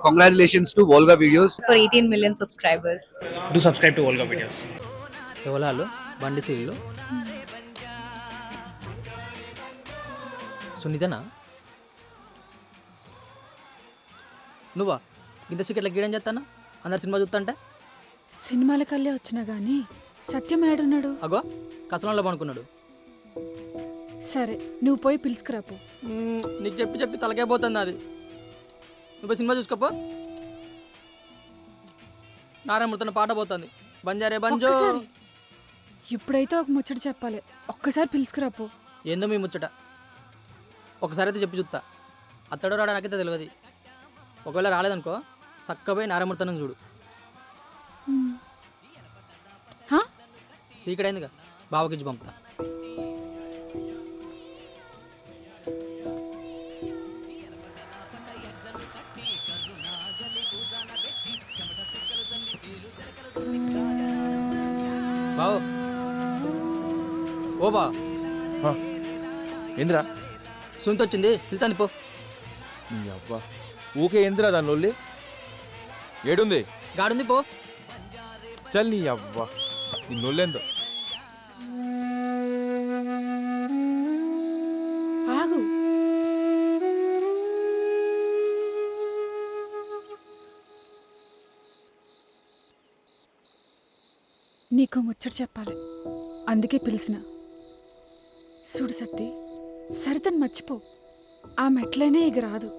congratulations to Volga Videos. for 18 million subscribers. Do subscribe to Volga Videos. ఎవలాలు బండి సీళ్ళు సునీతనా నువ్వా ఇంత సీకెట్ల గీయడం చేస్తానా అందరు సినిమా చూస్తా సినిమాలకల్లే వచ్చినా గానీ సత్యం ఏడున్నాడు? అగో కసలంలో పనుకున్నాడు. సరే నువ్వు పోయి పిలుచుకురాపో. నీకు చెప్పి చెప్పి తలకే పోతుంది అది. నువ్వు సినిమా చూసుకోపో. నారాయణమూర్తిన పాట పోతుంది బంజారే బంజో. ఒక్కసారి. ఇప్పుడైతే ఒక ముచ్చట చెప్పాలి, ఒక్కసారి పిలుచుకురాపో. ఏందో మీ ముచ్చట ఒకసారి అయితే చెప్పి చూస్తా. అత్తడో రాడా నాకైతే తెలియదు. ఒకవేళ రాలేదనుకో చక్కపోయి నారాయణమూర్తనం చూడు. సీకడైందిగా బావకిచ్చి పంపుతా. బావు ఓ బా ఏంద్రా సునీత వచ్చింది వెళ్తాను పో. నీ అవ్వ ఊకే ఏంద్రా దాని లొల్లి ఏడుంది గాడుంది పో. చల్ నీ అవ్వ నీ లొల్లేందో. ఆగు. నీకు ముచ్చట చెప్పాలి, అందుకే పిలిచిన. చూడు సత్తి, సరితను మర్చిపో. ఆ మెట్లైనా ఇక రాదు.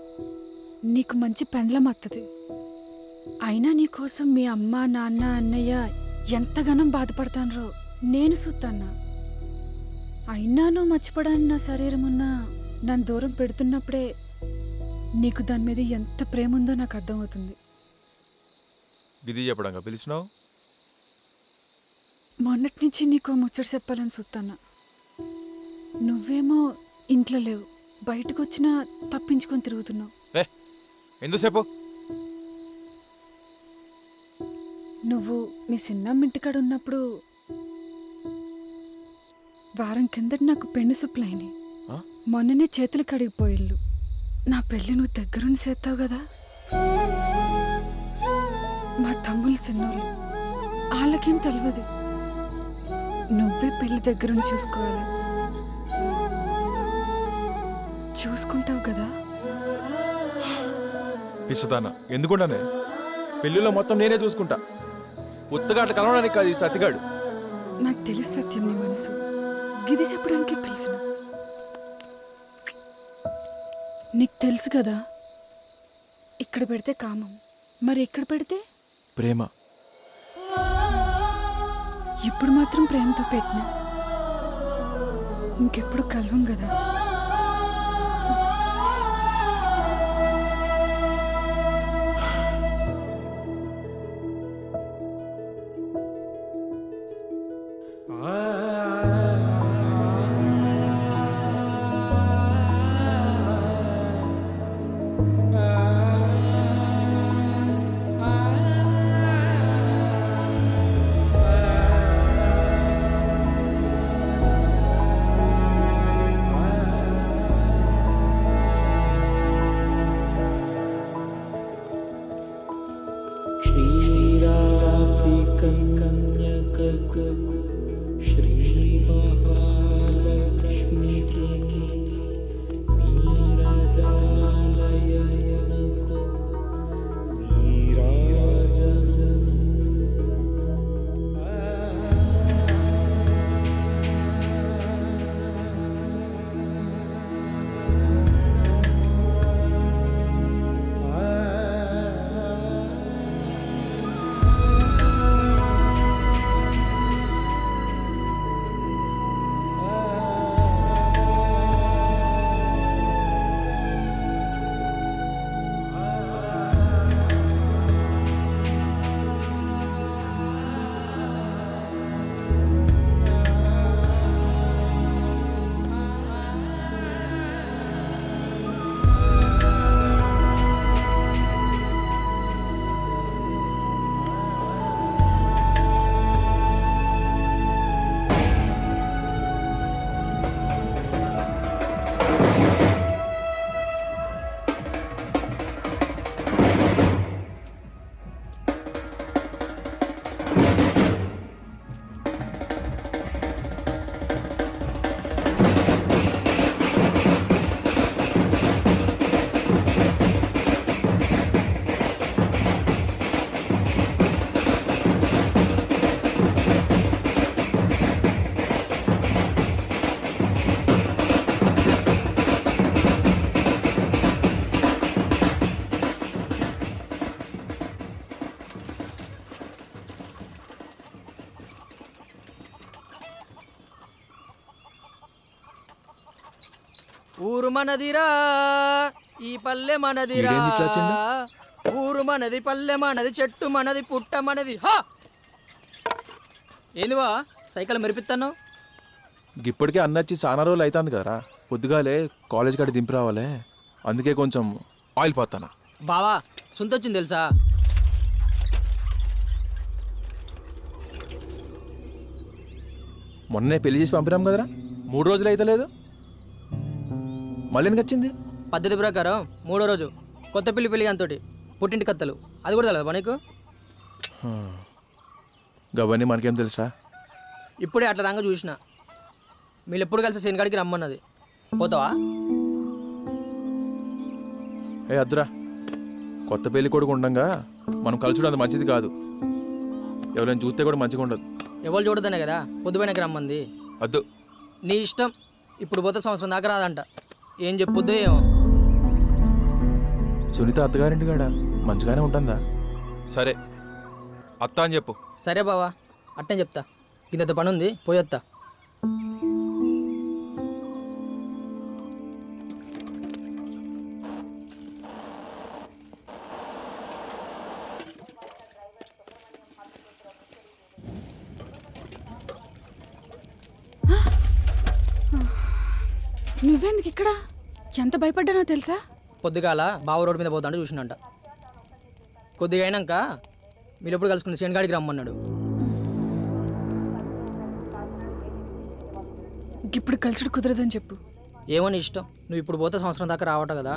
నీకు మంచి పెండ్లం వస్తుంది. అయినా నీకోసం మీ అమ్మ నాన్న అన్నయ్య ఎంతగానో బాధపడతానరో నేను చూస్తాన్నా. అయినా నువ్వు మర్చిపోవడానికి నా శరీరం ఉన్నా నన్ను దూరం పెడుతున్నప్పుడే నీకు దాని మీద ఎంత ప్రేమ ఉందో నాకు అర్థమవుతుంది. ఇది చెప్పడంగా పిలిచినావు? మొన్నటి నుంచి నీకు ముచ్చట చెప్పాలని చూస్తానా. నువ్వేమో ఇంట్లో లేవు, బయటకు వచ్చినా తప్పించుకొని తిరుగుతున్నావు. ఎందుసేపు? నువ్వు మీ చిన్నమ్మ ఇంటికాడ ఉన్నప్పుడు వారం కిందటి నాకు పెళ్లి సుప్పులైనాయి. మొన్ననే చేతులు కడిగిపోయిళ్ళు. నా పెళ్ళి నువ్వు దగ్గరుండి చేస్తావు కదా. మా తమ్ముళ్ళు చిన్నోళ్ళు, వాళ్ళకేం తెలియదు. నువ్వే పెళ్లి దగ్గరుండి చూసుకోవాలి. చూసుకుంటావు కదా? పిచ్చదానా ఎందుకుంటానే? పెళ్ళిలో మొత్తం నేనే చూసుకుంటా. ఉత్తగా అట్లా కలవడానికి కాదు ఈ సతిగాడు. నాకు తెలుసు సత్యం నీ మనసు. గిది చెప్పడానికి పిలిచిన. నీకు తెలుసు కదా, ఇక్కడ పెడితే కామం, మరి ఎక్కడ పెడితే ప్రేమ. ఇప్పుడు మాత్రం ప్రేమతో పెట్టిన, ఇంకెప్పుడు కలవం కదా. ఊరు మనదిరా ఈ పల్లె మనదిరా ఈడేంది ఇట్లా వచ్చిండు? ఊరు మనది పల్లె మనది చెట్టు మనది పుట్ట మనది హా ఏందివా సైకిల్ మెరిపిస్తాను ఇప్పటికే అన్నచ్చి చాలా రోజులు అవుతుంది కదరా. పొద్దుగాలే కాలేజ్ కాడ దింపి రావాలే, అందుకే కొంచెం ఆయిల్ పోతానా. బావా సుంతొచ్చింది తెలుసా? మొన్నే పెళ్లి చేసి పంపినాం కదరా, 3 రోజులు అయితే లేదు, మళ్ళీ ఎందుకు వచ్చింది? పద్ధతి ప్రకారం 3వ రోజు కొత్త పెళ్లి అంతోటి పుట్టింటి కత్తలు అది కూడా తెలియదు నీకు? గవన్నీ మనకేం తెలుసా? ఇప్పుడే అట్లా రంగ చూసిన మీరు ఎప్పుడు కలిసి శనికాడికి రమ్మన్నది. పోతావా? ఏ అద్దురా, కొత్త పెళ్లి కొడుకు ఉండంగా మనం కలుసుడు అంత మంచిది కాదు. ఎవరైనా చూస్తే కూడా మంచిగా ఉండదు. ఎవరు చూడదనే కదా పొద్దుపోయినాక రమ్మంది. వద్దు. నీ ఇష్టం. ఇప్పుడు పోతే సంవత్సరం దాకా రాదంట. ఏం చెప్పొద్దో ఏమో. సునీత అత్తగారింటి కాడ మంచిగానే ఉంటుందా? సరే అత్త అని చెప్పు. సరే బావా అట్నే చెప్తా. ఇంత పని ఉంది పోయొత్తా. నువ్వెందుకు ఇక్కడ? ఎంత భయపడ్డానో తెలుసా? పొద్దుగాల బావ రోడ్డు మీద పోతాంటే చూసినంట. కొద్దిగా అయినాక మీరు ఎప్పుడు కలుసుకుని శనిగాడికి రమ్మన్నాడు. ఇప్పుడు కలిసిడు కుదరదని చెప్పు. ఏమో నీ ఇష్టం. నువ్వు ఇప్పుడు పోతే సంవత్సరం దాకా రావట కదా.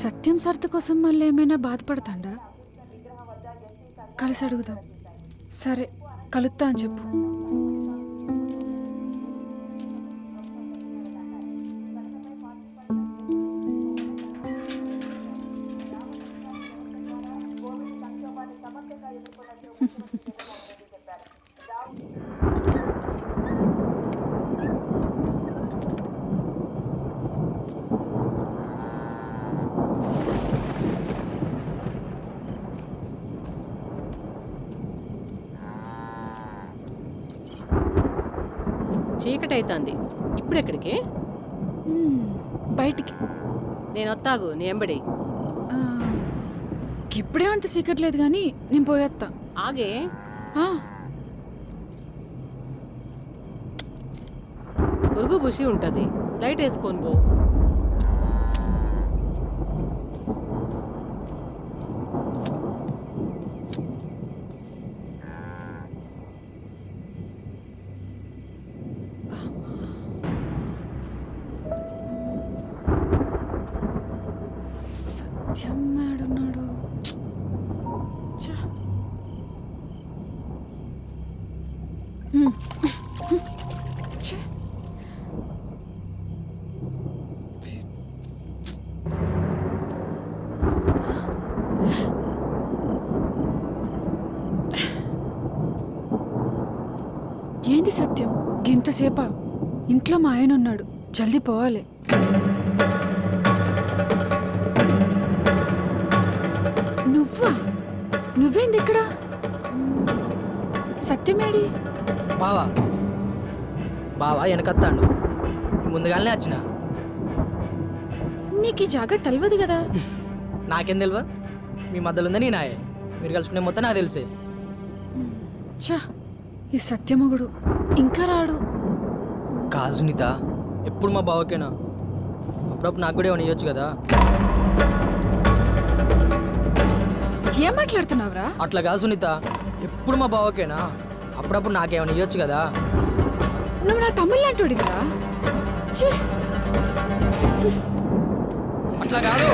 సత్యం సర్త కోసం మళ్ళీ ఏమైనా బాధపడతాండా? కలిసి అడుగుదాం. సరే కలుస్తా అని చెప్పు. చీకటి అవుతుంది. ఇప్పుడు ఎక్కడికి? బయటికి. నేను వస్తాగు నీ ఎంబడి. ఆ, ఇప్పుడేమంత సీక్రెట్ లేదు కానీ నేను పోయేస్తా. ఆగే ఆ, పురుగు బుషి ఉంటుంది. లైట్ వేసుకొని పో. సత్యం ఏడున్నాడు? ఛ. ఛ. ఏంది సత్యం గింతసేపా? ఇంట్లో మా ఆయన ఉన్నాడు, జల్దీ పోవాలి. నువ్వా? నువ్వేంది ఇక్కడ? సత్యమేడి? బావా బావా వెనకత్తాడు. ముందుగానే వచ్చిన. నీకు ఈ జాగా తెలియదు కదా? నాకేం తెలియదు. మీ మధ్యలో ఉందని నాయే. మీరు కలుసుకునే మొత్తం నాకు తెలిసే. ఛా, ఈ సత్యమగుడు ఇంకా రాడు. కాదు సునీత, ఎప్పుడు మా బావకేనా? అప్పుడప్పుడు నాకు కూడా ఏమైనా ఇవ్వచ్చు కదా. ఏం మాట్లాడుతున్నావురా? అట్లా కాదు సునీత, ఎప్పుడు మా బావకేనా? అప్పుడప్పుడు నాకేమైనా ఇవ్వచ్చు కదా. నువ్వు నా తమ్ముళ్ళు అంటుడిరా. అట్లా కాదు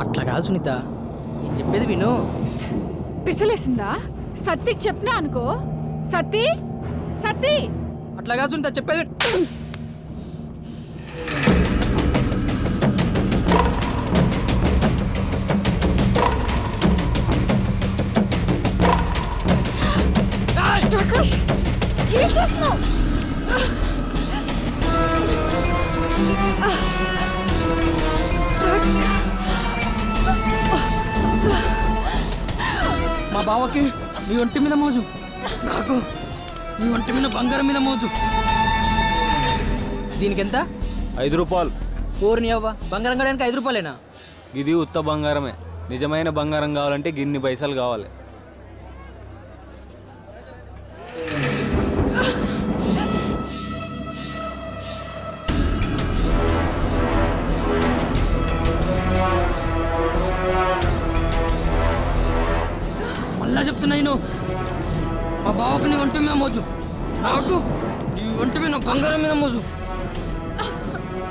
అట్లా కాదు సునీత, నేను చెప్పేది విను. పిసలేసిందా? సత్యకి చెప్పినా అనుకో. సత్తి సత్తి అట్లా కాదు సునీత, చెప్పేది విను. ప్రకాష్ ఏం చేస్తున్నావు? మా బావకి నీ ఒంటి మీద మోజు, నాకు నీ ఒంటి మీద బంగారం మీద మోజు. దీనికి ఎంత? 5 రూపాయలు. ఊరిని అవ్వ, బంగారం గడానికి 5 రూపాయలేనా? ఇది ఉత్త బంగారమే. నిజమైన బంగారం కావాలంటే గిన్ని పైసలు కావాలి. మళ్ళా చెప్తున్నా నేను, మా బావకు నీ ఒంటి మీద మోజు, నాకు నీ ఒంటి మీద బంగారం మీద మోజు.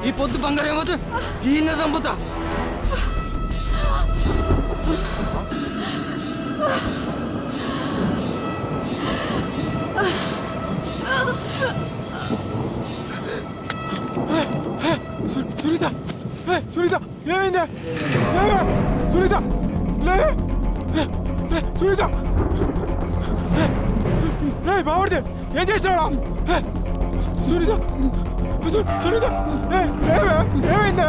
ఈ పొద్దు బంగారం ఏమవుతుంది? ఈయన చంపుతా. సునీత సునీత ఏమైంది? సునీత లే సునీత లే బాగుంది. ఏం చేసినాడా? సునీత సునీత ఏమైంది?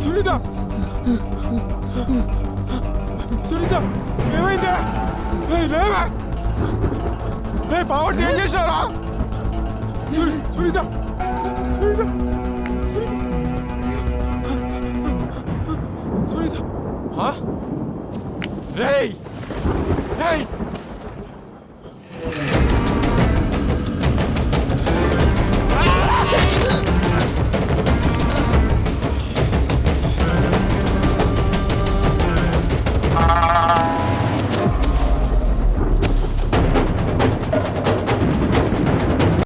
సునీత సునీత ఏమైంది? లేవా బాగుంది. ఏం చేసినాడా? సునీత సునీత సునీత రేయ్ రేయ్